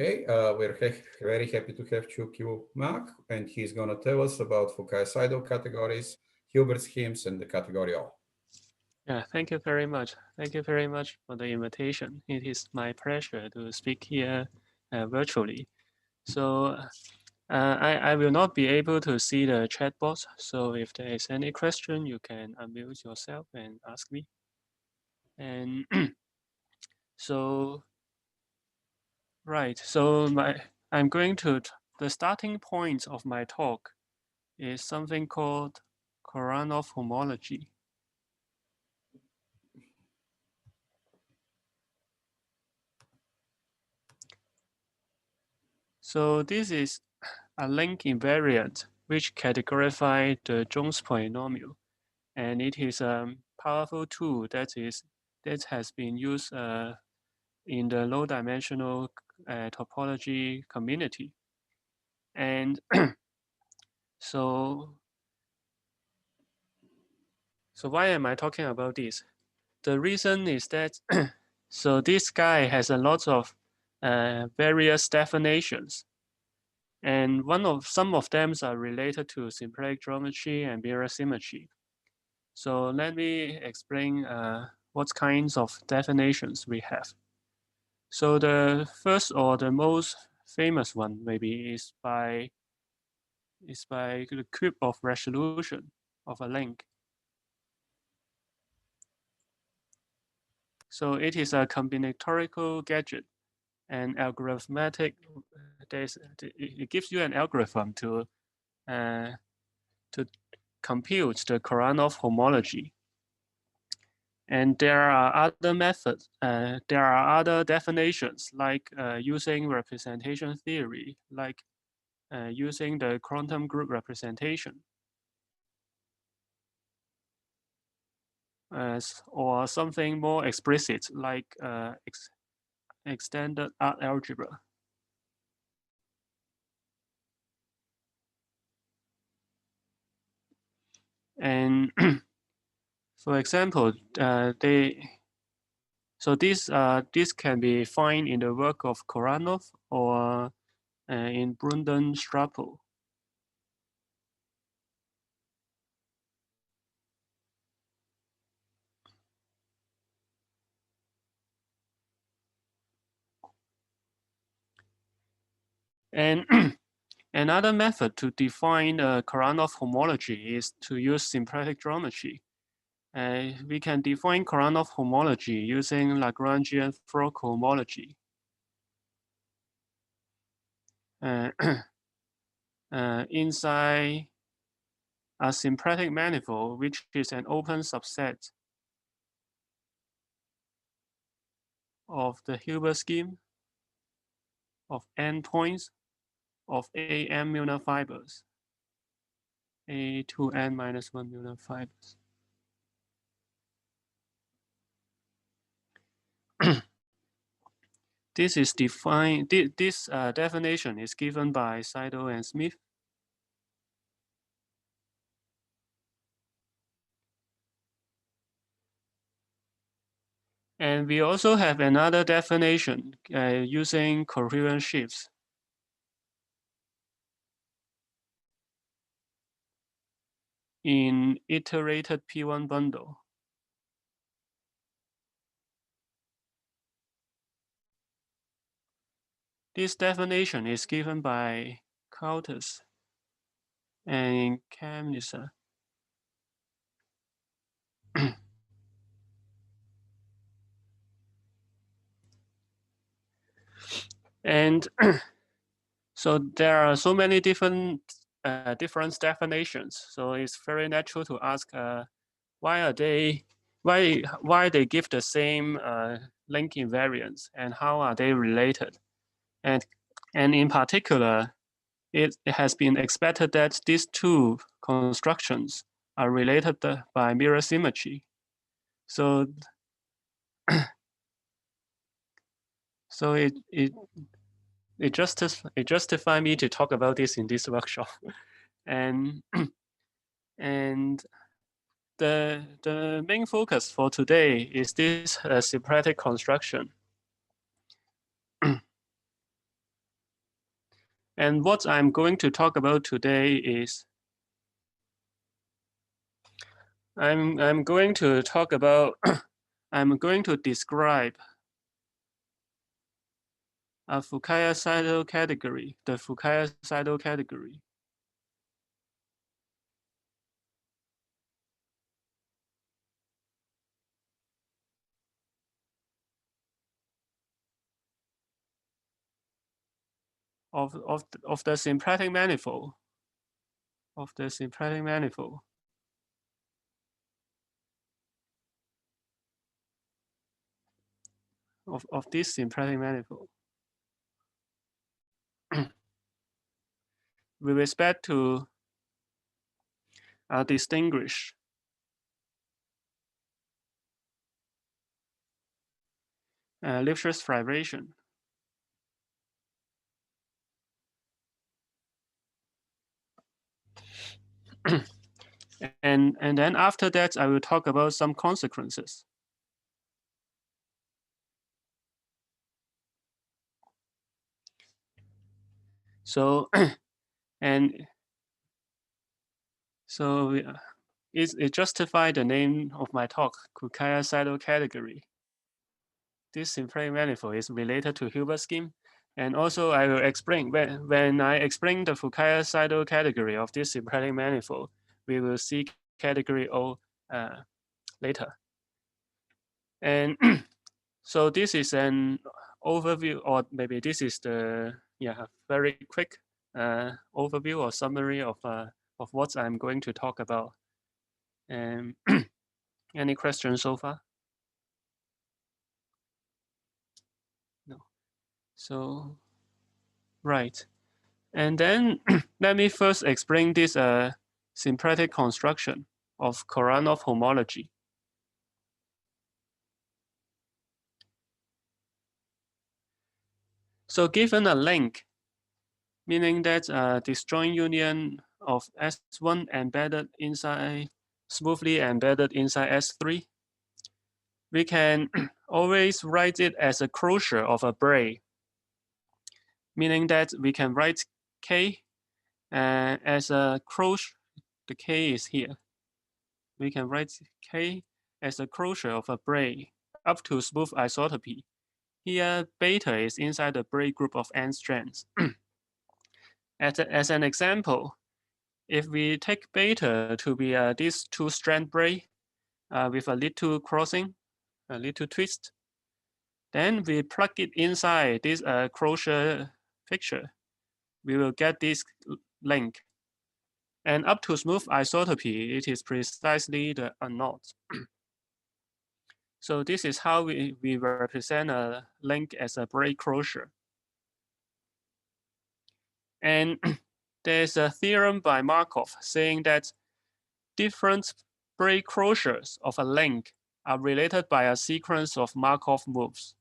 Okay, we're very happy to have Cheuk Yu Mak, and he's going to tell us about Fukaya-Seidel categories, Hilbert schemes, and the category O. Yeah, thank you very much. Thank you very much for the invitation. It is my pleasure to speak here virtually. So I will not be able to see the chat box. So if there is any question, you can unmute yourself and ask me. And so, right, so I'm going to, the starting point of my talk is something called Khovanov homology. So this is a link invariant which categorifies the Jones polynomial, and it is a powerful tool that has been used in the low-dimensional topology community. And so why am I talking about this? The reason is that so this guy has a lot of various definitions. And some of them are related to symplectic geometry and mirror symmetry. So let me explain what kinds of definitions we have. So the first or the most famous one maybe is by the cube of resolution of a link. So it is a combinatorial gadget and algorithmic. It gives you an algorithm to compute the Khovanov homology. And there are other methods. There are other definitions like using representation theory, like using the quantum group representation, or something more explicit like extended art algebra. And for example, this can be found in the work of Khovanov or in Brunden-Strappel. And another method to define the Khovanov homology is to use symplectic geometry. We can define Khovanov homology using Lagrangian fork homology. Inside a symplectic manifold, which is an open subset of the Hilbert scheme of n points of AM Milnor fibers, A to n minus 1 Milnor fibers. This is defined. This definition is given by Seidel and Smith. And we also have another definition using coherent shifts. In iterated P1 bundle. This definition is given by Countess and Kamnitzer. And so there are so many different definitions. So it's very natural to ask why they give the same link invariance and how are they related? And in particular, it has been expected that these two constructions are related by mirror symmetry. So, so it justifies me to talk about this in this workshop, and the main focus for today is this symplectic construction. And what I'm going to talk about today is I'm going to talk about I'm going to describe a Fukaya-Seidel category, the Fukaya-Seidel category. Of the symplectic manifold, of the symplectic manifold. Of this symplectic manifold. With respect to distinguish Lipschitz vibration. and then after that, I will talk about some consequences. So, and so it justified the name of my talk, Fukaya-Seidel category. This symplectic manifold is related to Hilbert scheme. And also I will explain, when I explain the Fukaya-Seidel category of this symplectic manifold, we will see category O later. And so this is an overview, or maybe this is the very quick overview or summary of what I'm going to talk about. And any questions so far? No. So, right. And then let me first explain this symplectic construction of Khovanov homology. So given a link, meaning that disjoint union of S1 embedded inside, smoothly embedded inside S3, we can always write it as a closure of a braid, meaning that we can write K as a closure. The K is here. We can write K as a closure of a braid up to smooth isotropy. Here, beta is inside the braid group of n strands. As an example, if we take beta to be this two-strand braid with a little crossing, a little twist, then we plug it inside this closure fixture. We will get this link. And up to smooth isotropy, it is precisely the unknown. So this is how we represent a link as a braid closure. And there's a theorem by Markov saying that different braid closures of a link are related by a sequence of Markov moves.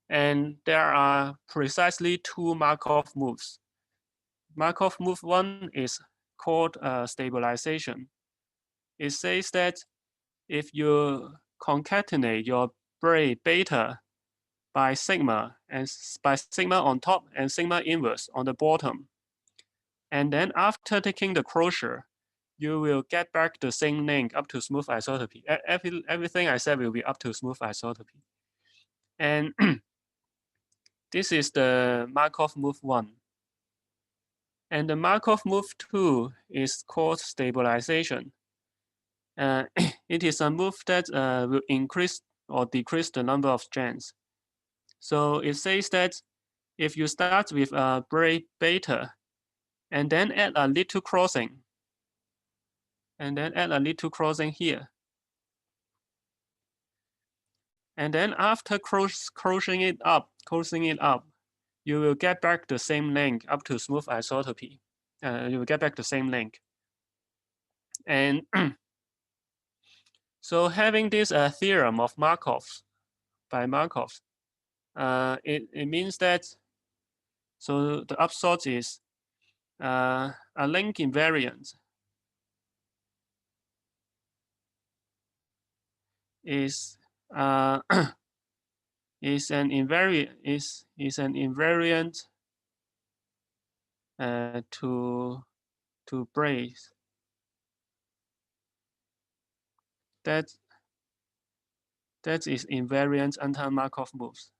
And there are precisely two Markov moves. Markov move 1 is called stabilization. It says that if you concatenate your braid beta by sigma, and by sigma on top and sigma inverse on the bottom, and then after taking the closure, you will get back the same link up to smooth isotropy. Everything I said will be up to smooth isotropy. And this is the Markov move 1. And the Markov move 2 is called stabilization. It is a move that will increase or decrease the number of strands. So it says that if you start with a braid beta and then add a little crossing, and then add a little crossing here, and then after closing it up, you will get back the same length up to smooth isotropy. You will get back the same length. And so having this theorem of Markov by Markov, it means that, so the upshot is a link invariant is is an invariant to Braid. That is invariant under Markov moves.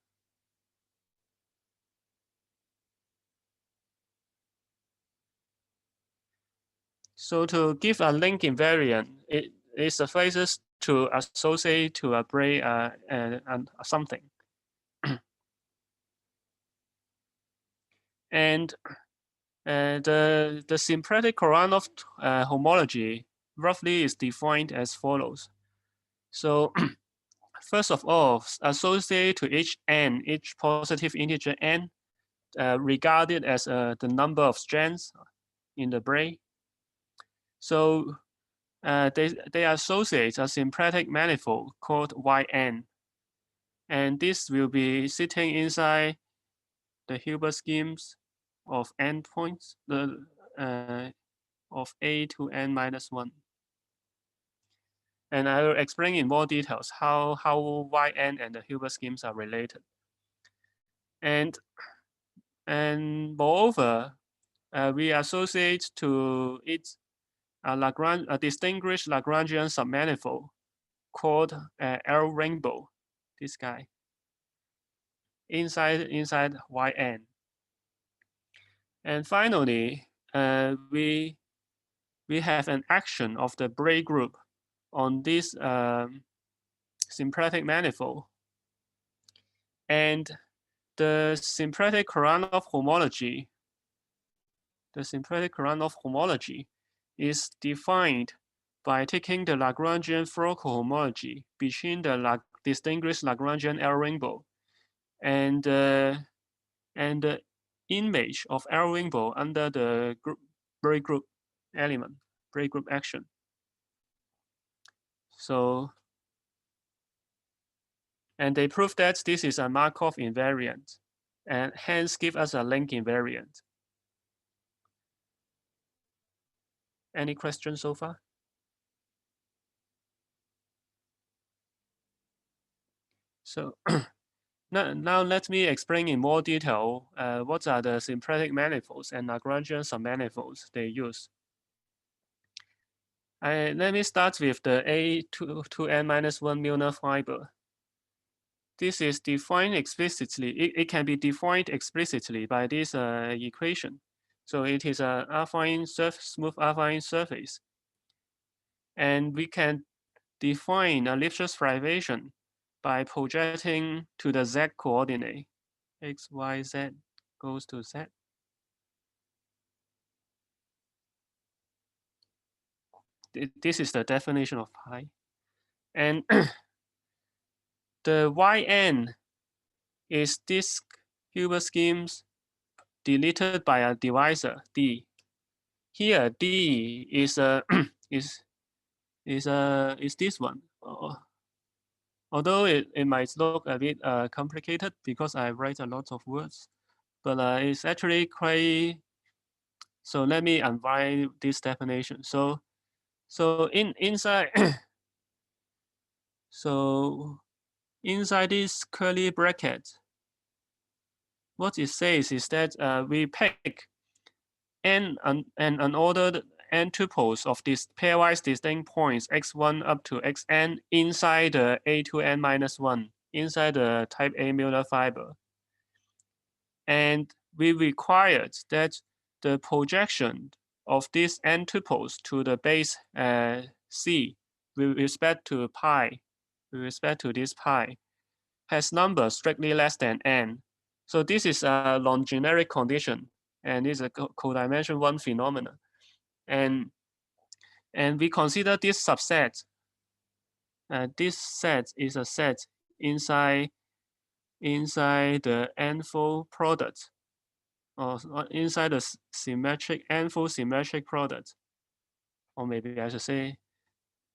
So to give a link invariant, it suffices to associate to a Braid and something. And the symplectic Khovanov homology roughly is defined as follows. So first of all, associate to each n, each positive integer n, regarded as the number of strands in the Braid. So they associate a symplectic manifold called Yn, and this will be sitting inside the Hilbert schemes of n points, of a to n minus 1. And I will explain in more details how Yn and the Hilbert schemes are related. And moreover, we associate to it a distinguished Lagrangian submanifold called L rainbow, this guy, inside Yn. And finally, we have an action of the Braid group on this symplectic manifold. And the symplectic Khovanov homology, is defined by taking the Lagrangian flow cohomology between the distinguished Lagrangian L rainbow and the image of L rainbow under the Braid group element, Braid group action. So, and they prove that this is a Markov invariant, and hence give us a link invariant. Any questions so far? So now let me explain in more detail what are the symplectic manifolds and Lagrangian submanifolds they use. Let me start with the A to n minus 1 Milnor fiber. This is defined explicitly. It can be defined explicitly by this equation. So it is a affine smooth affine surface. And we can define a Lipschitz derivation by projecting to the z coordinate. X, y, z goes to z. This is the definition of pi. And the Yn is this Hilbert schemes deleted by a divisor d. Here d is a is this one. Although it might look a bit complicated because I write a lot of words, but it's actually quite. So let me unwind this definition. So inside so inside this curly bracket, what it says is that we pick n and unordered n tuples of these pairwise distinct points x1 up to xn inside the a to n minus 1, inside the type A Milnor fiber. And we required that the projection of these n tuples to the base C with respect to pi, with respect to this pi, has numbers strictly less than n. So this is a non-generic condition, and is a codimension 1 phenomenon. And we consider this subset. This set is a set inside the n-fold product, or inside the symmetric n-fold symmetric product. Or maybe I should say,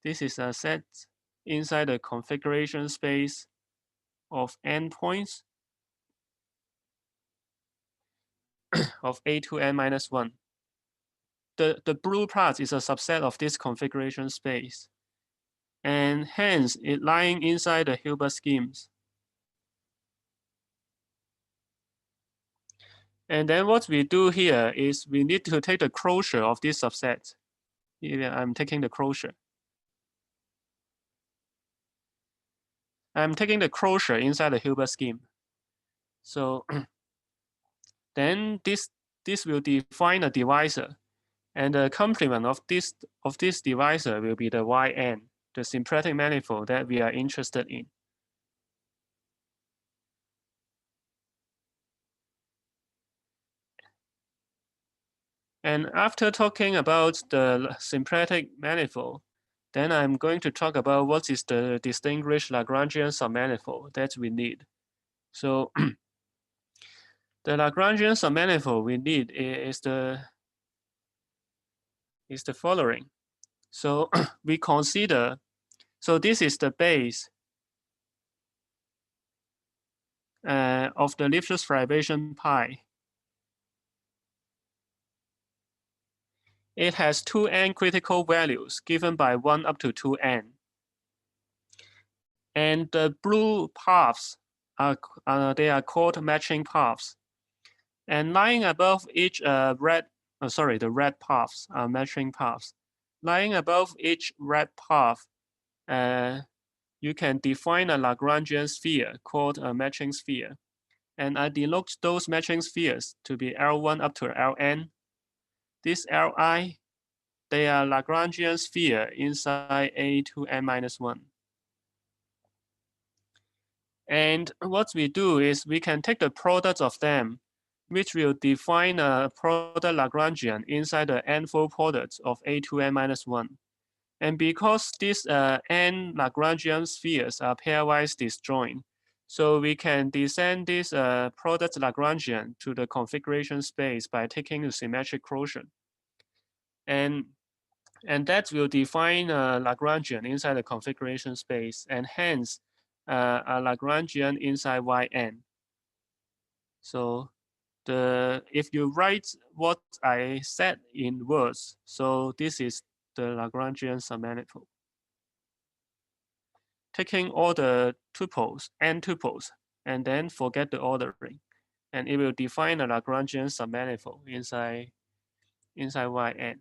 this is a set inside the configuration space of n points of a to n minus 1. The blue part is a subset of this configuration space, and hence it lying inside the Hilbert schemes. And then what we do here is we need to take the closure of this subset. Here I'm taking the closure. I'm taking the closure inside the Hilbert scheme. So then this will define a divisor. And the complement of this divisor will be the Yn, the symplectic manifold that we are interested in. And after talking about the symplectic manifold, then I'm going to talk about what is the distinguished Lagrangian submanifold that we need. So the Lagrangian submanifold we need is the following. So we consider, so this is the base of the Lipschitz vibration pi. It has 2n critical values given by 1 up to 2n. And the blue paths they are called matching paths. And lying above each the red paths are matching paths. Lying above each red path, you can define a Lagrangian sphere called a matching sphere. And I denote those matching spheres to be L1 up to Ln. This Li, they are Lagrangian sphere inside A2n-1. And what we do is we can take the product of them, which will define a product Lagrangian inside the n-fold product of A2n-1. And because these n Lagrangian spheres are pairwise disjoint, so we can descend this product Lagrangian to the configuration space by taking the symmetric quotient. And that will define a Lagrangian inside the configuration space, and hence a Lagrangian inside Yn. So if you write what I said in words, so this is the Lagrangian submanifold. Taking all the tuples, n tuples, and then forget the ordering, and it will define a Lagrangian submanifold inside Yn.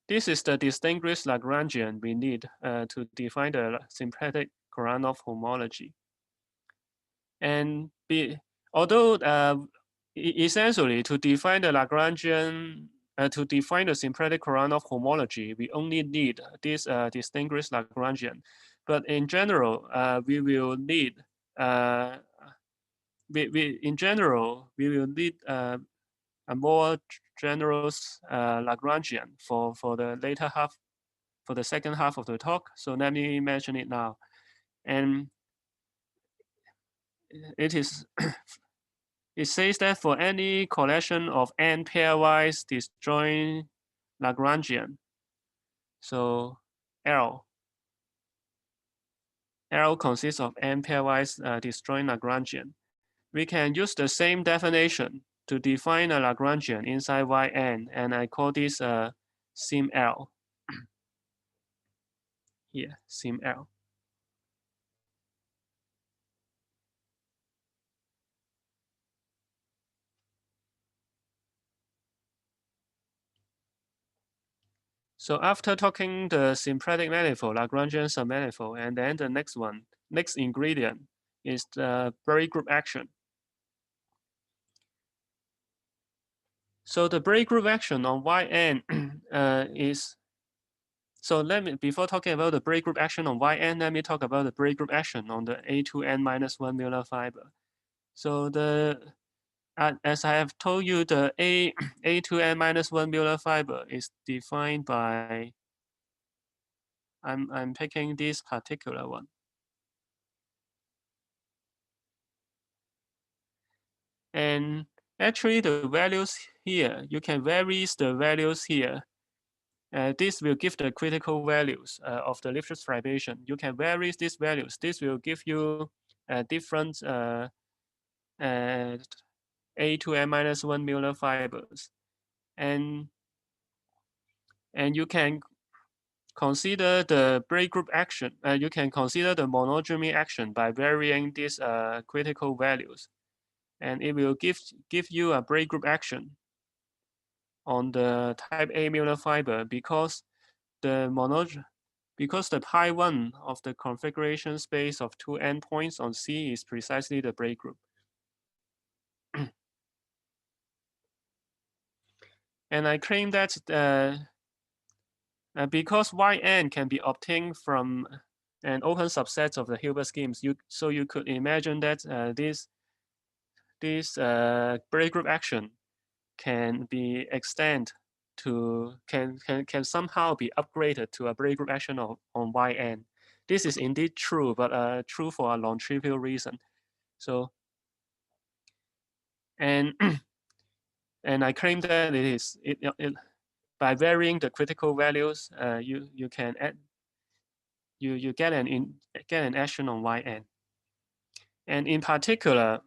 This is the distinguished Lagrangian we need to define the symplectic Khovanov homology. And although essentially to define the Lagrangian, to define the symplectic Khovanov homology, we only need this distinguished Lagrangian. But in general, we will need a more generous Lagrangian for the later half, for the second half of the talk. So let me mention it now. And it says that for any collection of n pairwise disjoint Lagrangian, so L consists of n pairwise disjoint Lagrangian, we can use the same definition to define a Lagrangian inside Yn, and I call this sim L. Here, sim L. So after talking the symplectic manifold, Lagrangian submanifold, and then the next ingredient is the Braid group action. So the Braid group action on Yn is, so before talking about the Braid group action on Yn, let me talk about the Braid group action on the A2n-1 Müller fiber. So as I have told you, the A2n-1 Müller fiber is defined by, I'm picking this particular one. And actually the values here, you can vary the values here. This will give the critical values of the Lipschitz vibration. You can vary these values. This will give you different A2n-1 Müller fibers. And you can consider the Braid group action. You can consider the monodromy action by varying these critical values. and it will give you a Braid group action on the type A Mueller fiber because the pi 1 of the configuration space of two endpoints on C is precisely the Braid group. And I claim that because Yn can be obtained from an open subset of the Hilbert schemes, so you could imagine that this Braid group action can be extended to can somehow be upgraded to a Braid group action on Yn. This is indeed true, but true for a non-trivial reason. So, and and I claim that by varying the critical values, you can add you get an action on Yn. And in particular,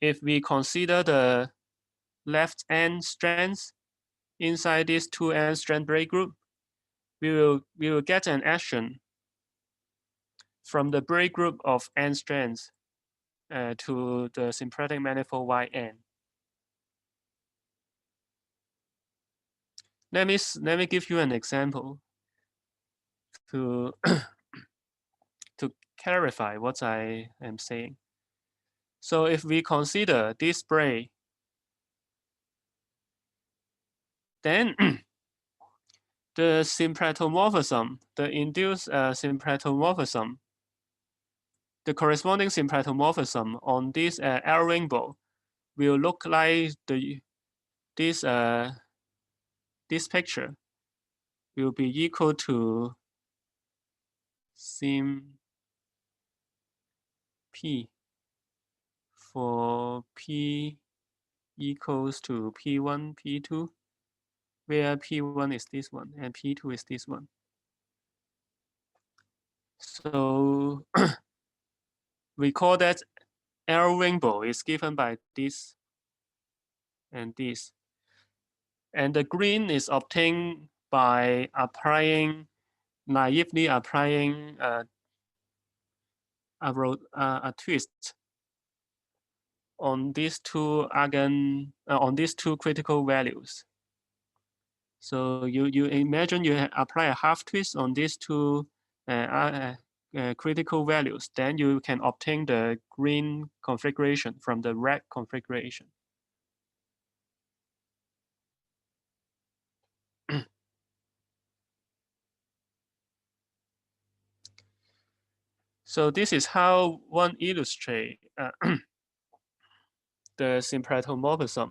if we consider the left n strands inside this 2n strand Braid group, we will get an action from the Braid group of n strands to the symplectic manifold Yn. Let me give you an example to to clarify what I am saying. So if we consider this Braid, then the symplectomorphism, the induced symplectomorphism, the corresponding symplectomorphism on this L rainbow will look like this picture will be equal to sim p for p equals to p1, p2, where p1 is this one and p2 is this one. So we call that L rainbow is given by this and this. And the green is obtained by naively applying a twist on these two critical values. So you imagine you apply a half twist on these two critical values, then you can obtain the green configuration from the red configuration. So this is how one illustrates the symplectomorphism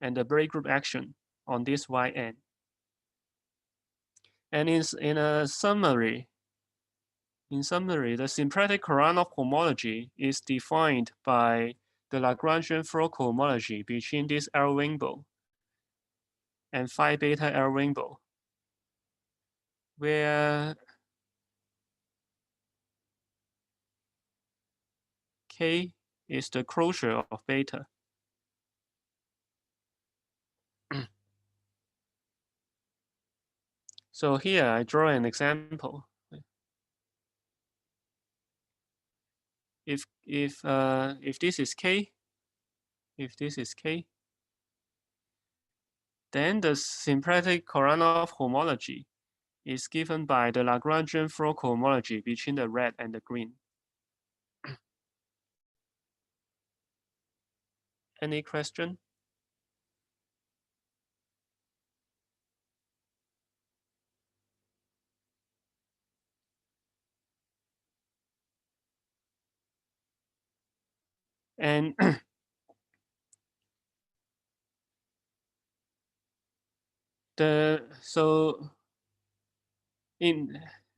and the Braid group action on this Yn. And in a summary, the symplectic Khovanov homology is defined by the Lagrangian flow homology between this L rainbow and phi beta L rainbow, where K is the closure of beta. So here I draw an example. If this is K, then the symplectic Khovanov homology is given by the Lagrangian flow homology between the red and the green. Any question? And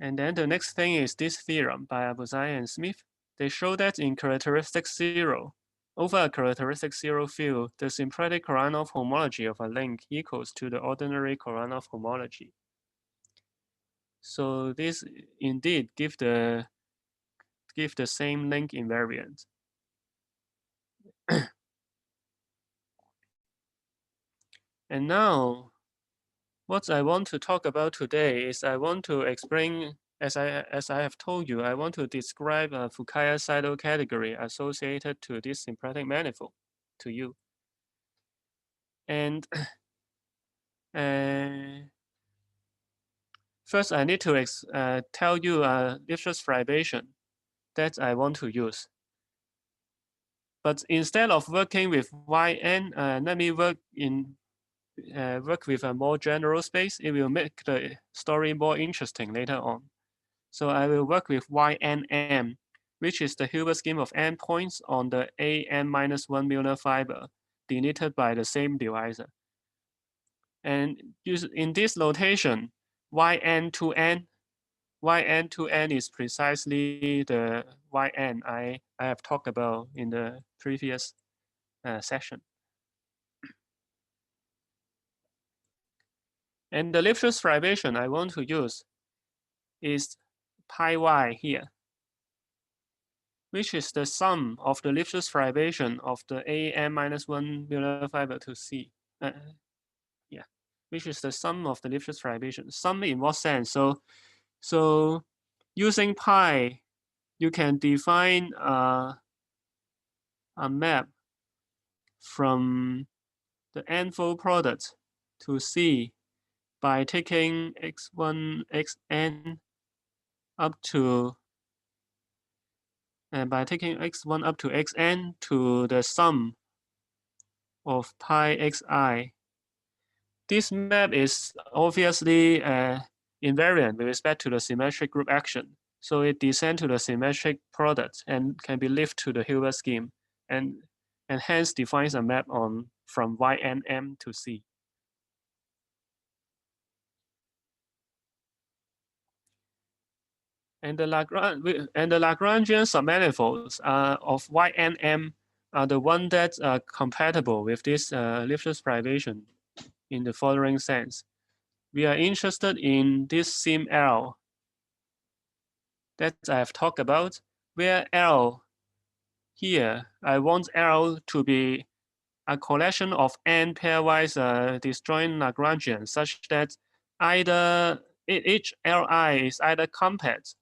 and then the next thing is this theorem by Abuzai and Smith. They show that in characteristic zero, over a characteristic zero field, the symplectic Khovanov homology of a link equals to the ordinary Khovanov homology. So this indeed give the same link invariant. And now, what I want to talk about today is I want to explain as I have told you, I want to describe a Fukaya-Seidel category associated to this symplectic manifold to you. And first, I need to tell you a Lipschitz derivation that I want to use. But instead of working with Yn, let me work with a more general space. It will make the story more interesting later on. So I will work with YNM, which is the Hilbert scheme of endpoints on the AN-1 Müller fiber denoted by the same divisor. And in this notation, Yn to n is precisely the Yn I have talked about in the previous session. And the Lipschitz derivation I want to use is pi y here, which is the sum of the Lipschitz derivation of the AN-1 Müller fiber to C. Which is the sum of the Lipschitz derivation. Sum in what sense? So using pi, you can define a map from the n-fold product to C by taking x1, xn up to xn to the sum of pi xi. This map is obviously invariant with respect to the symmetric group action. So it descends to the symmetric product and can be lifted to the Hilbert scheme and hence defines a map from YNM to C. And the Lagrangian submanifolds of YNM are the ones that are compatible with this Lipschitz derivation in the following sense. We are interested in this sim L that I have talked about, where L here, I want L to be a collection of n pairwise disjoint Lagrangians such that either each Li is either compact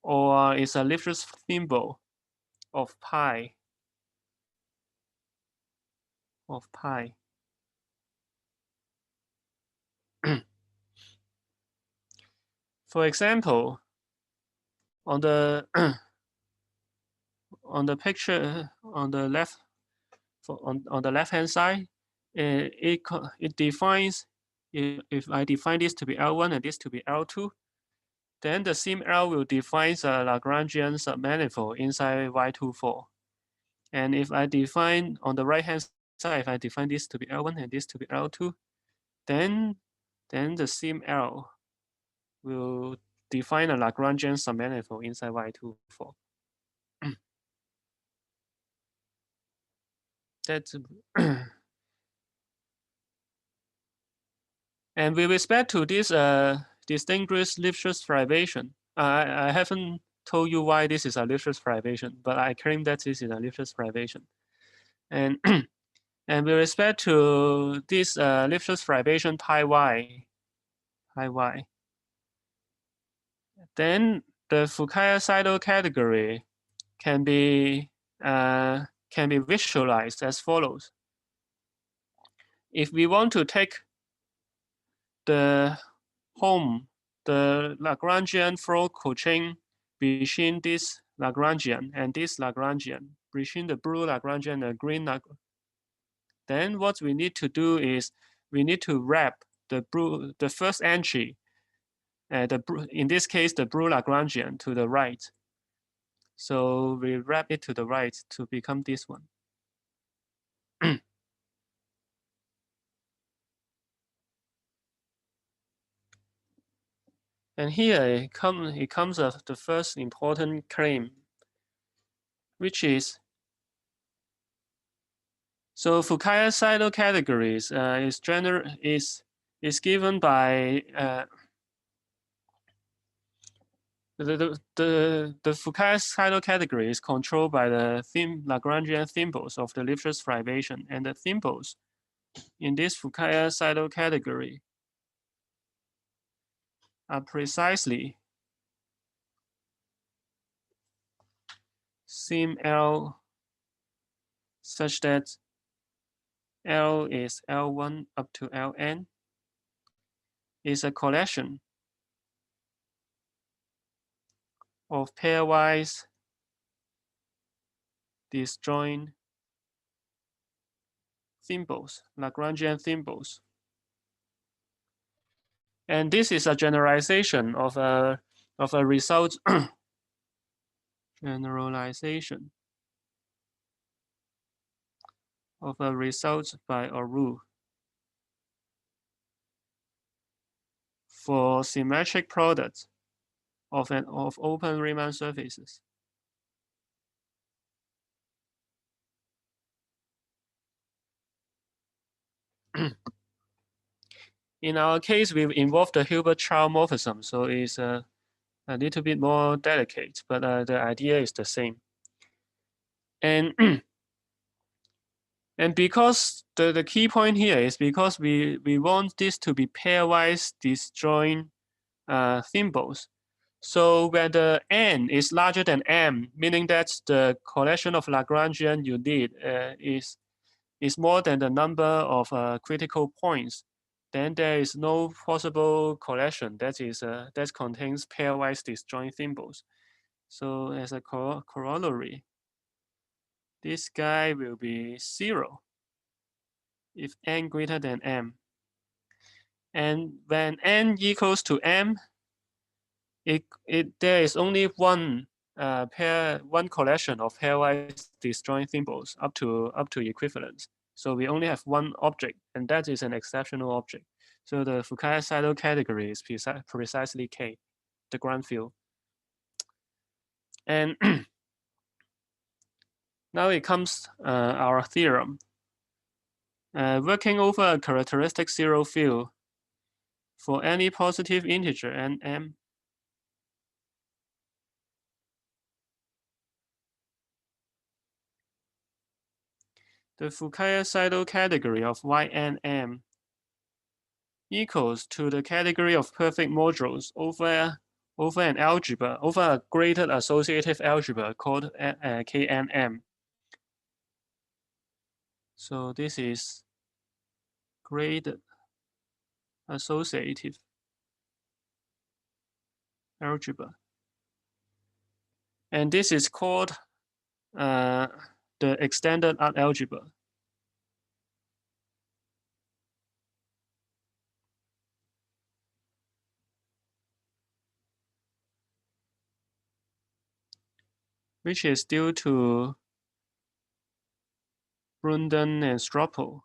or is a Lipschitz symbol of pi. For example, on the picture on the left hand side, it defines, if I define this to be L1 and this to be L2, then the sim L will define a Lagrangian submanifold inside Y24. And if I define on the right hand side, if I define this to be L1 and this to be L2, then the sim L will define a Lagrangian submanifold inside Y24. That's and with respect to this distinguished Lipschitz derivation, I haven't told you why this is a Lipschitz derivation, but I claim that this is a Lipschitz derivation. And and with respect to this Lipschitz derivation pi y, then the Fukaya-Seidel category can be visualized as follows. If we want to take the Lagrangian flow cochain between this Lagrangian and this Lagrangian, between the blue Lagrangian and the green Lagrangian, then what we need to do is we need to wrap the first entry, in this case, the blue Lagrangian to the right. So we wrap it to the right to become this one. And here it comes the first important claim, which is, so Fukaya-Seidel categories is given by the Fukaya-Seidel category is controlled by the Lagrangian symbols of the Lipschitz derivation, and the symbols in this Fukaya-Seidel category are precisely sim L such that L is L1 up to Ln is a collection of pairwise disjoint symbols, Lagrangian symbols. And this is a generalization of a result generalization of a result by a rule for symmetric products of open Riemann surfaces. In our case, we've involved the Hilbert-Child morphism, so it's a little bit more delicate, but the idea is the same. And and because the key point here is because we want this to be pairwise disjoint symbols. So when the n is larger than m, meaning that the collection of Lagrangian you need is more than the number of critical points, then there is no possible collection that contains pairwise disjoint symbols. So as a corollary, this guy will be 0 if n greater than m. And when n equals to m, there is only one collection of pairwise disjoint symbols up to equivalence. So we only have one object, and that is an exceptional object. So the Fukaya-Seidel category is precisely K, the ground field. And now it comes our theorem. Working over a characteristic zero field for any positive integer nm, the Fukaya-Seidel category of Ynm equals to the category of perfect modules over an algebra, over a graded associative algebra called KNM. So this is graded associative algebra. And this is called the extended art algebra. Which is due to Brunden and Stroppel.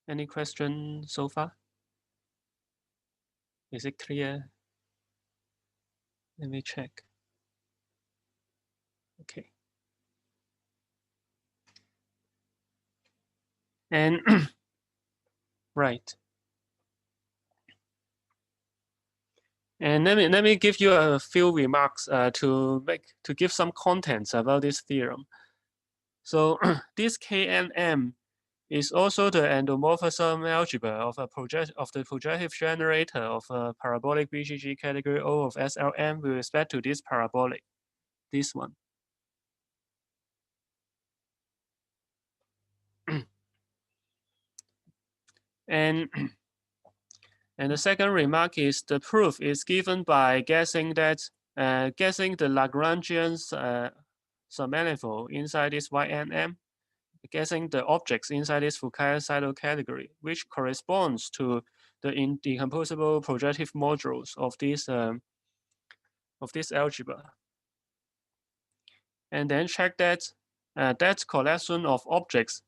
Any question so far? Is it clear? Let me check. Okay. And right. And let me give you a few remarks to give some contents about this theorem. So this KNM is also the endomorphism algebra of the projective generator of a parabolic BGG category O of SLM with respect to this parabolic, this one. And the second remark is the proof is given by guessing that guessing the Lagrangians submanifold inside this Ynm, guessing the objects inside this Fukaya-Seidel category, which corresponds to the indecomposable projective modules of this algebra. And then check that that collection of objects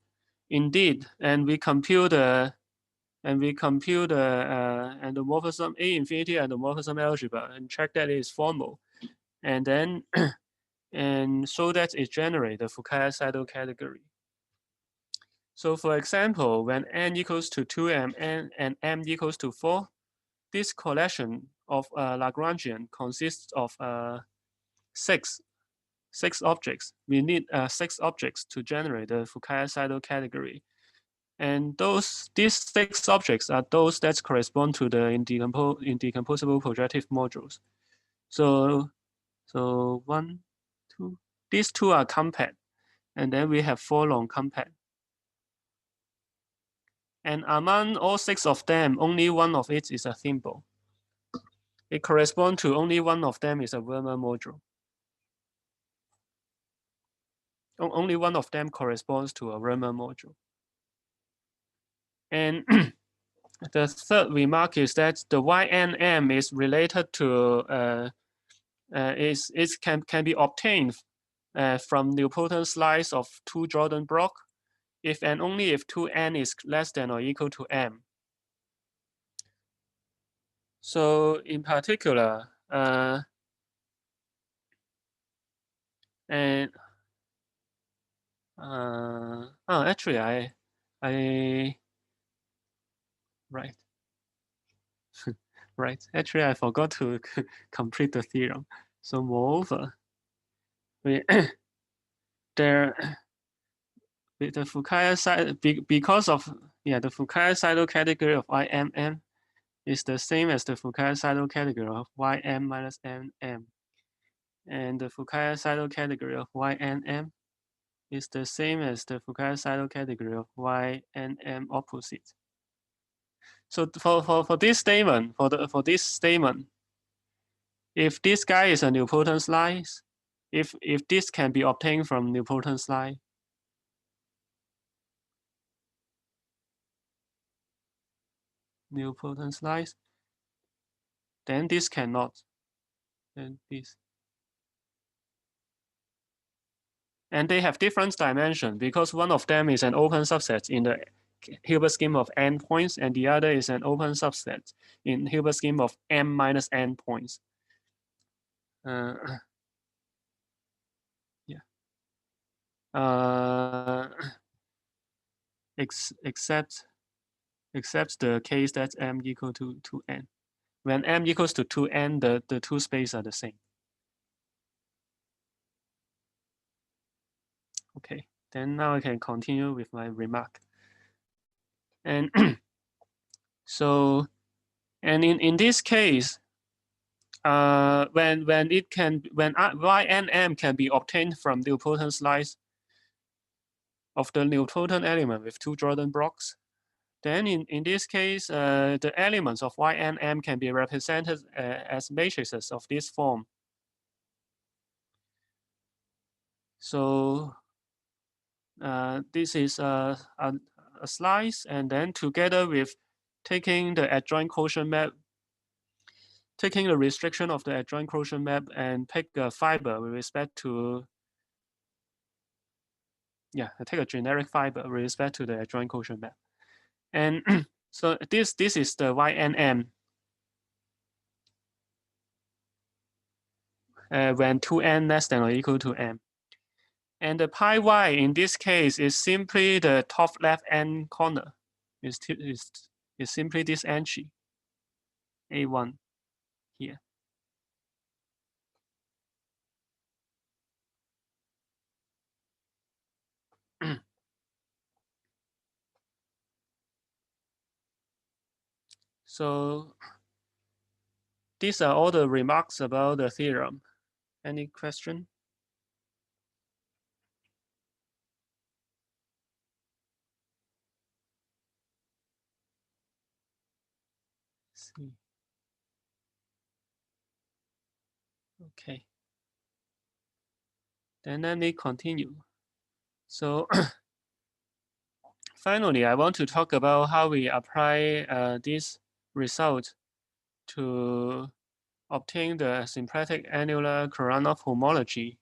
indeed, and we compute the endomorphism A infinity endomorphism algebra and check that it is formal, and then and so that it generates the Fukaya-Seidel category. So for example, when n equals to 2 and m equals to 4, this collection of Lagrangian consists of 6 6 objects. We need 6 objects to generate the Fukaya-Seidel category. And these 6 objects are those that correspond to the indecomposable projective modules. So 1, 2, these 2 are compact. And then we have 4 non-compact. And among all 6 of them, only one of it is a thimble. It corresponds to only one of them is a Werner module. Only one of them corresponds to a Werner module. And the third remark is that the YNM is related to can be obtained from nilpotent slice of 2 Jordan block if and only if 2n is less than or equal to m. So in particular, actually right. Right. Actually, I forgot to complete the theorem. So moreover, with the Fukaya-Seidel, because of the Fukaya-Seidel category of IMM is the same as the Fukaya-Seidel category of YM minus NM. And the Fukaya-Seidel category of YNM is the same as the Fukaya-Seidel category of YNM opposite. So for this statement, if this guy is a nilpotent slice, if this can be obtained from nilpotent slice, then this cannot. Then this. And they have different dimension because one of them is an open subset in the Hilbert scheme of n points, and the other is an open subset in Hilbert scheme of m minus n points. Except the case that m equal to 2n. When m equals to 2n, the 2 spaces are the same. Okay, then now I can continue with my remark. And so, and in this case, when YNM can be obtained from nilpotent slice of the nilpotent element with 2 Jordan blocks, then in this case, the elements of YNM can be represented as matrices of this form. So this is a slice, and then together with taking the adjoint quotient map, taking the restriction of the adjoint quotient map and pick a fiber with respect to, take a generic fiber with respect to the adjoint quotient map. And so this is the YNM when 2n less than or equal to m. And the pi y in this case is simply the top left hand corner. Is simply this entry, A1 here. So these are all the remarks about the theorem. Any question? Let's see. Okay. Then let me continue. So finally, I want to talk about how we apply this result to obtain the symplectic annular Khovanov homology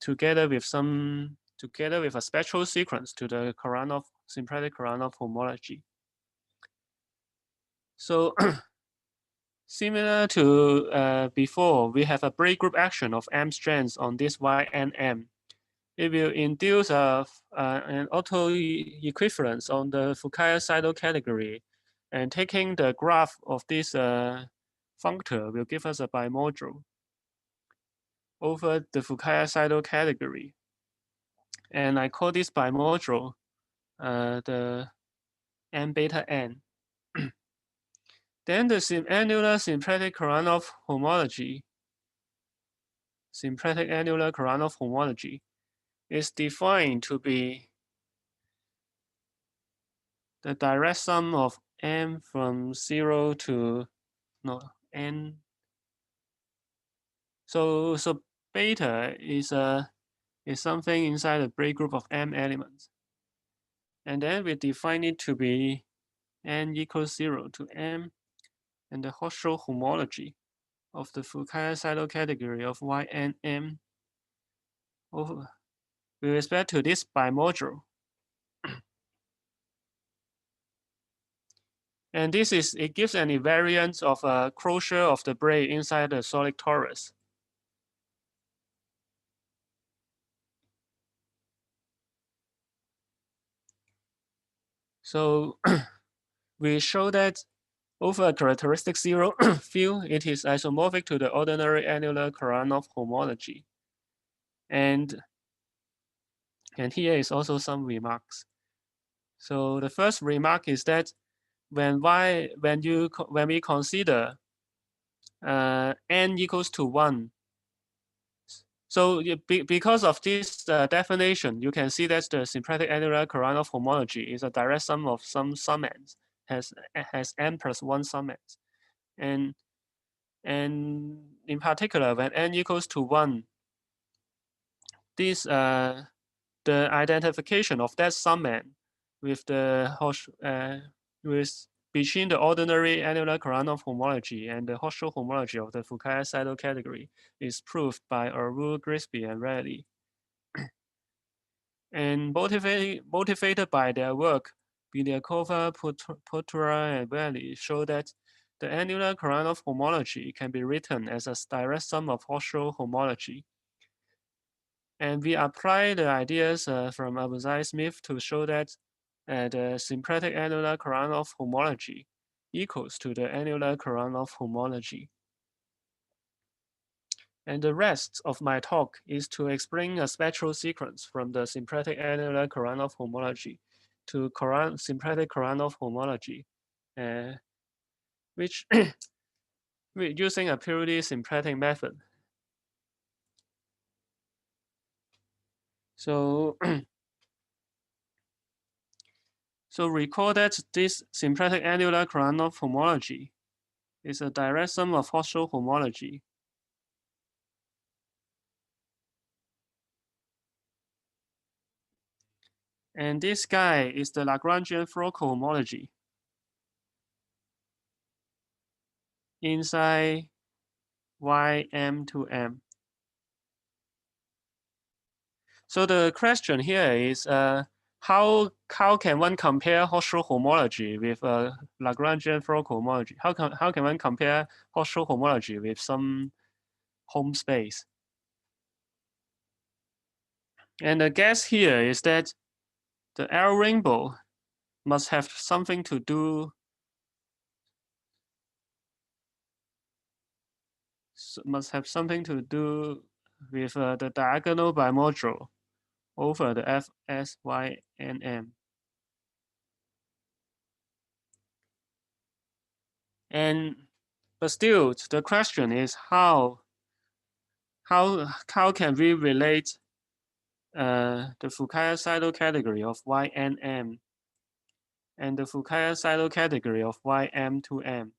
together with a spectral sequence to the symplectic Khovanov homology. So similar to before, we have a Braid group action of m strands on this YNM. It will induce an auto-equivalence on the Fukaya-Seidel category, and taking the graph of this functor will give us a bimodule. over the Fukaya-Seidel category. And I call this bimodal the n beta n. Then the annular symplectic Khovanov homology, symplectic annular Khovanov homology, is defined to be the direct sum of m from 0 to n. So beta is something inside the Braid group of m elements, and then we define it to be n equals 0 to m, and the Hochschild homology of the Fukaya-Seidel category of Ynm over with respect to this bimodal. And it gives an invariance of a closure of the braid inside the solid torus. So we show that over a characteristic zero field, it is isomorphic to the ordinary annular Khovanov homology. And here is also some remarks. So the first remark is that when we consider n equals to 1, so because of this definition, you can see that the symplectic annular Khovanov homology is a direct sum of some summands, has n plus 1 summands. And in particular, when n equals to 1, this the identification of that summand with the between the ordinary annular Khovanov homology and the Hochschild homology of the Fukaya-Seidel category is proved by Arul, Grisby, and Raleigh. And motivated by their work, Bilyakova, Potura, and Raleigh show that the annular Khovanov homology can be written as a direct sum of Hochschild homology. And we apply the ideas from Abuzai-Smith to show that the symplectic annular Khovanov homology equals to the annular Khovanov homology. And the rest of my talk is to explain a spectral sequence from the symplectic annular Khovanov homology to symplectic Khovanov homology, which using a purely symplectic method. So So recall that this symplectic annular Khovanov homology is a direct sum of Hochschild homology. And this guy is the Lagrangian flow cohomology inside Ym to m. So the question here is how can one compare Hochschild homology with a Lagrangian flow cohomology? How can one compare Hochschild homology with some home space? And the guess here is that the L rainbow must have something to do with the diagonal bimodal over the FSYNM. But still, the question is how can we relate the Fukaya-Seidel category of Ynm and the Fukaya-Seidel category of Ym to m?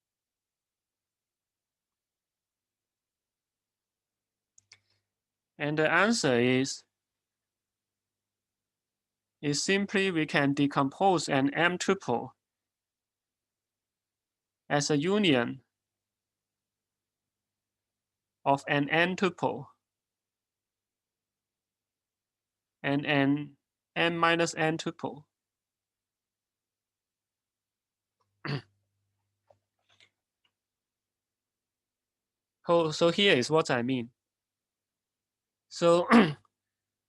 And the answer is simply we can decompose an M tuple as a union of an N tuple and an M minus N tuple. So here is what I mean. So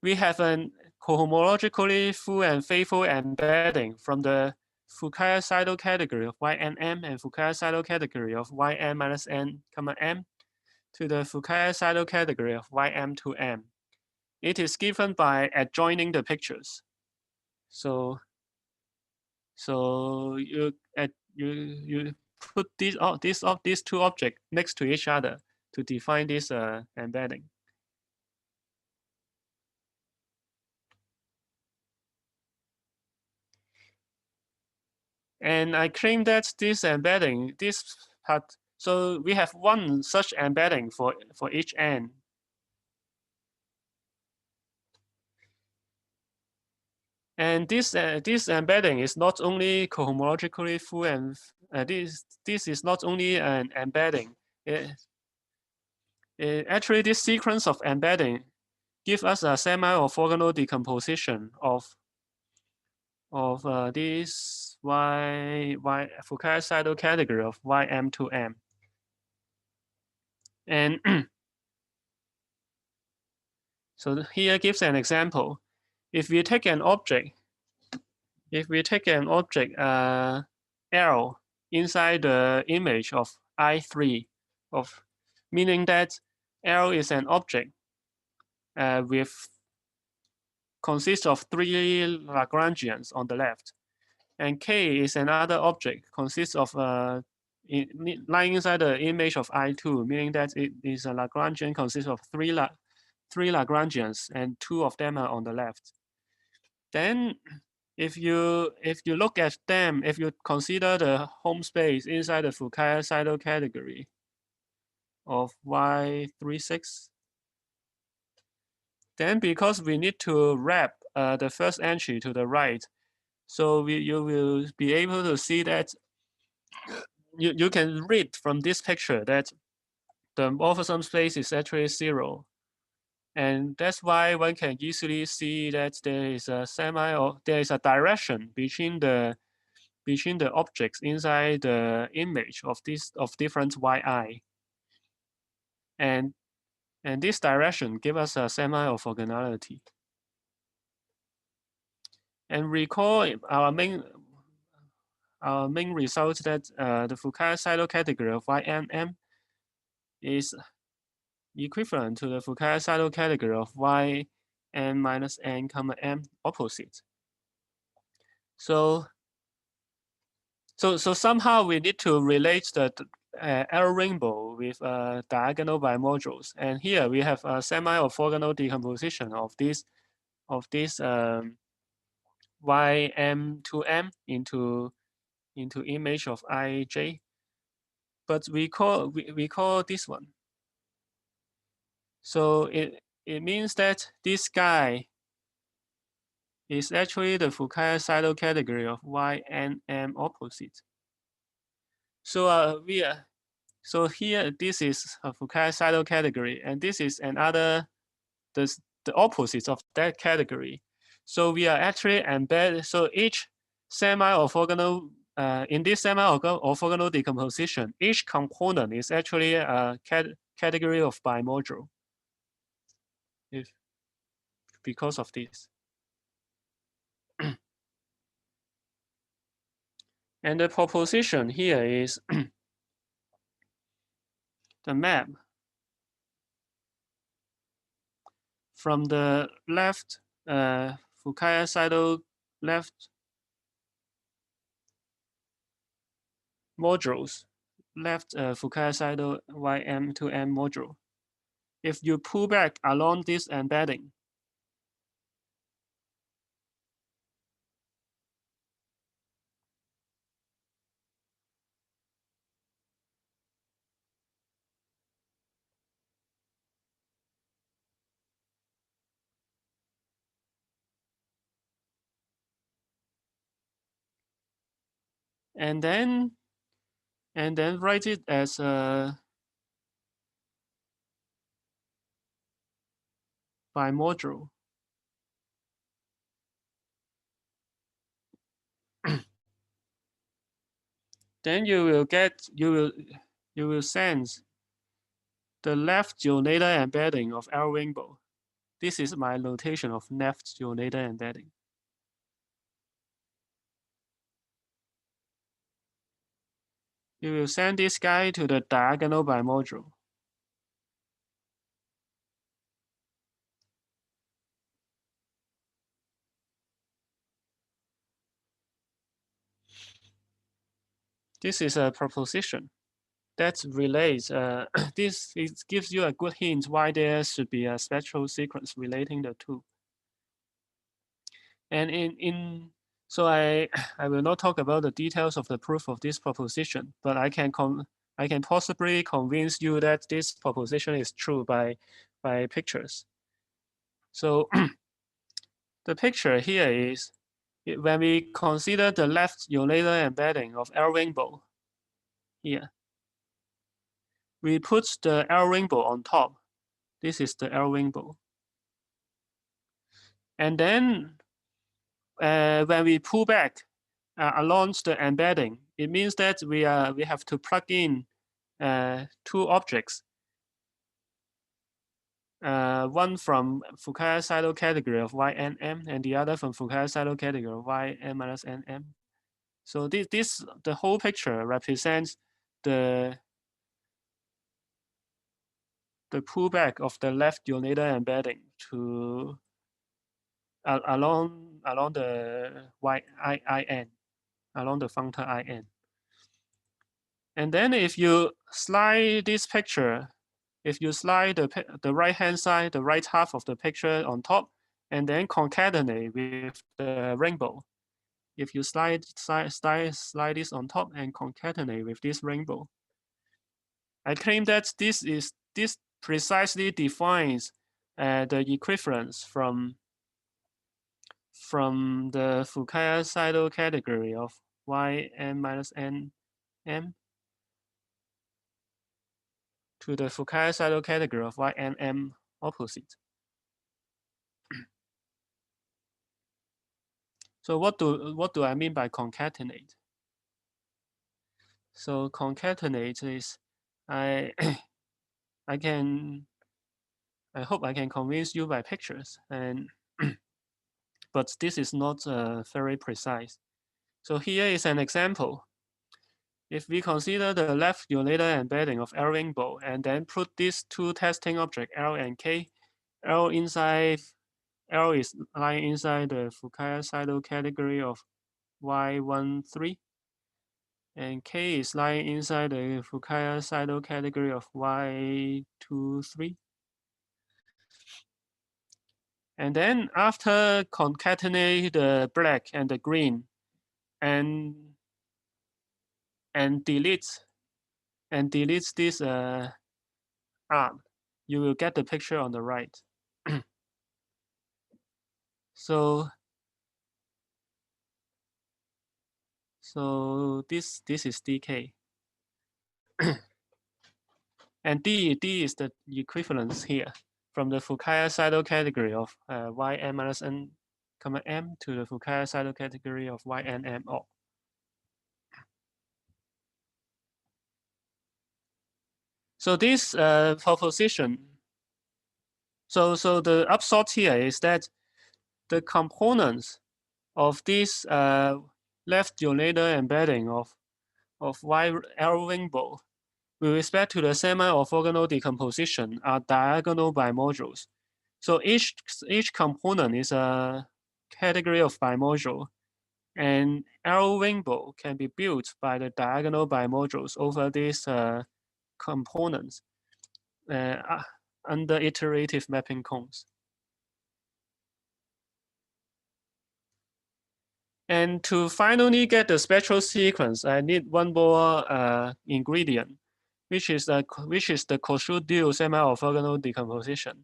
we have a cohomologically full and faithful embedding from the Fukaya-Seidel category of Ynm and Fukaya-Seidel category of Yn minus n, m to the Fukaya-Seidel category of Ym to M. It is given by adjoining the pictures. So you put these two objects next to each other to define this embedding. And I claim that this embedding, this part, so we have one such embedding for each n. And this embedding is not only cohomologically full, and this is not only an embedding. Actually, this sequence of embedding gives us a semi-orthogonal decomposition of this Fukaya-Seidel category of Ym to M. And so here gives an example. If we take an object, L inside the image of I3, meaning that L is an object consists of 3 Lagrangians on the left, and K is another object consists of lying inside the image of I2, meaning that it is a Lagrangian consists of 3 Lagrangians, and 2 of them are on the left. Then if you look at them, if you consider the home space inside the Fukaya-Seidel category of Y36, then because we need to wrap the first entry to the right, so you will be able to see that you can read from this picture that the morphism space is actually 0. And that's why one can easily see that there is a direction between the objects inside the image of different yi. And this direction gives us a semi-orthogonality. And recall our main result that the Fukaya-Seidel category of Ym is equivalent to the Fukaya-Seidel category of Yn minus n comma m opposite. So somehow we need to relate the L rainbow with diagonal bimodules, and here we have a semi-orthogonal decomposition of this Ym to m into image of ij, but we call this one. So it means that this guy is actually the Fukaya-Seidel category of Ynm opposite. So so here this is a Fukaya-Seidel category, and this is another the opposites of that category. So we are actually embedded. So each semi-orthogonal in this semi-orthogonal decomposition, each component is actually a category of bimodule. Because of this. And the proposition here is the map from the left Fukaya-Seidel left modules, left Fukaya-Seidel Ym to M module. If you pull back along this embedding, and then write it as a bimodule. Then you will sense the left Joneda embedding of L rainbow. This is my notation of left Joneda embedding. You will send this guy to the diagonal bimodule. This is a proposition that relates. This gives you a good hint why there should be a spectral sequence relating the two. And so I I will not talk about the details of the proof of this proposition, but I can possibly convince you that this proposition is true by pictures. So the picture here is when we consider the left unilateral embedding of L rainbow here, we put the L rainbow on top. This is the L rainbow. And then when we pull back along the embedding, it means that we have to plug in two objects. One from Fukaya-Seidel category of YNM and the other from Fukaya-Seidel category of YN minus NM. So the whole picture represents the pullback of the left unilateral embedding to along the IN, along the functor IN. And then if you slide this picture, if you slide the right-hand side, the right half of the picture on top, and then concatenate with the rainbow. If you slide this on top and concatenate with this rainbow, I claim that this precisely defines the equivalence from the Fukaya-Seidel category of Yn minus Nm to the Fukaya-Seidel category of YNM opposite. So what do I mean by concatenate? So concatenate is I hope I can convince you by pictures, and but this is not very precise. So here is an example. If we consider the left unilateral embedding of L rainbow and then put these two testing objects L and K, L is lying inside the Fukaya-Seidel category of Y13, and K is lying inside the Fukaya-Seidel category of Y23. And then after concatenate the black and the green and deletes this arm, you will get the picture on the right. So this is dk. And d is the equivalence here from the Fukaya-Seidel category of Yn minus n, m to the Fukaya-Seidel category of YNM all. So this proposition, so the upshot here is that the components of this left unilateral embedding of YL rainbow with respect to the semi-orthogonal decomposition are diagonal bimodules. So each component is a category of bimodule, and L rainbow can be built by the diagonal bimodules over these components under iterative mapping cones. And to finally get the spectral sequence, I need one more ingredient, which is the Kossuth-Dual semi-orthogonal decomposition.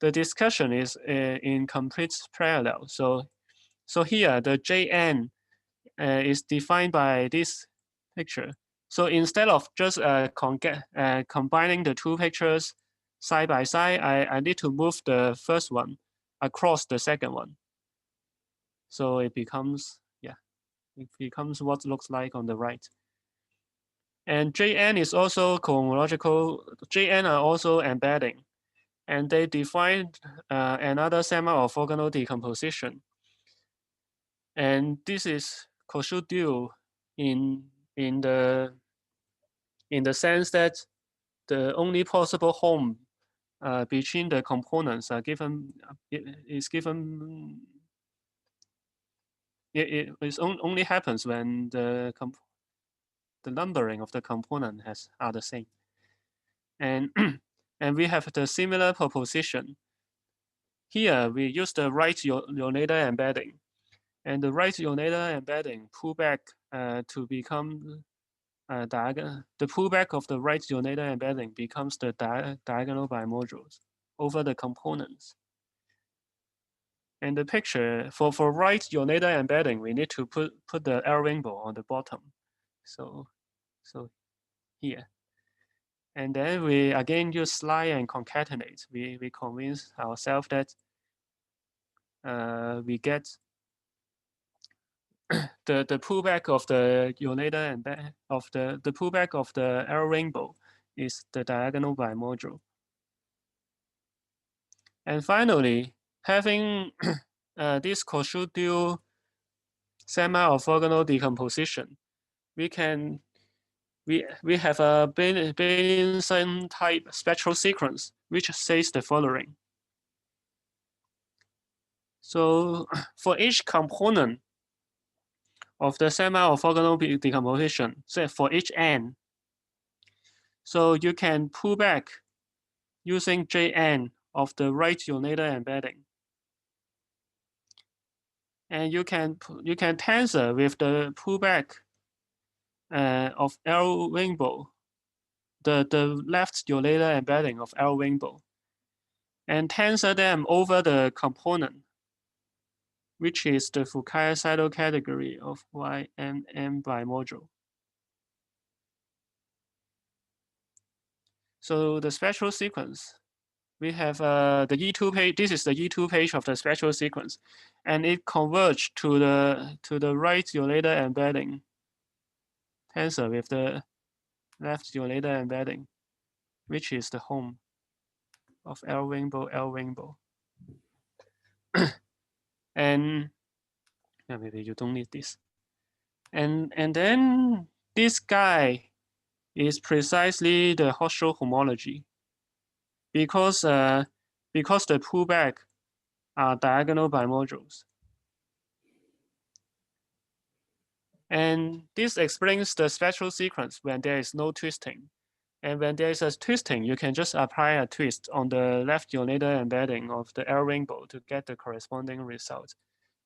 The discussion is in complete parallel. So here the Jn is defined by this picture. So instead of just combining the two pictures side by side, I need to move the first one across the second one. So it becomes what looks like on the right. And Jn is also cohomological. Jn are also embedding, and they define another semi-orthogonal decomposition. And this is Kossuth-Dual in the sense that the only possible home between the components are given it only happens when the numbering of the component are the same. And and we have the similar proposition. Here we use the right Yoneда embedding, and the right Yoneda embedding pull back to become diagonal. The pullback of the right Yoneda embedding becomes the diagonal bimodules over the components. And the picture for right Yoneda embedding, we need to put the L rainbow on the bottom. So here. And then we again use slide and concatenate. We convince ourselves that we get the pullback of the Yoneda and the pullback of the L rainbow is the diagonal bimodule. And finally, having this Kosciuszko semi-orthogonal decomposition, we have a Bayesian type spectral sequence which says the following. So for each component of the semi-orthogonal decomposition, say for each n, so you can pull back using Jn of the right Yoneda embedding. And you can tensor with the pullback of L rainbow, the left Yoneda embedding of L rainbow, and tensor them over the component, which is the Fukaya-Seidel category of YMM bimodule. So the spectral sequence, we have the E2 page. This is the E2 page of the spectral sequence, and it converged to the right Yoneda embedding tensor with the left Yoneda embedding, which is the home of L rainbow. And yeah, maybe you don't need this. And then this guy is precisely the Hochschild homology, because the pullback are diagonal bimodules. And this explains the spectral sequence when there is no twisting. And when there is a twisting, you can just apply a twist on the left Yoneda embedding of the L rainbow to get the corresponding result.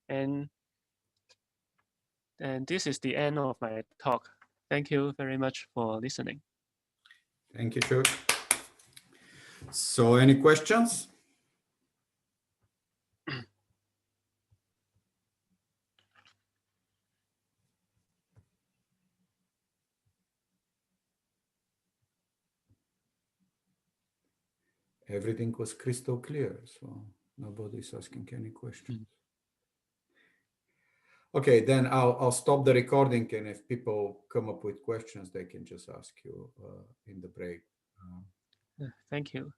And this is the end of my talk. Thank you very much for listening. Thank you, Cheuk. So any questions? Everything was crystal clear, so nobody's asking any questions. Okay, then I'll stop the recording, and if people come up with questions, they can just ask you in the break. Thank you.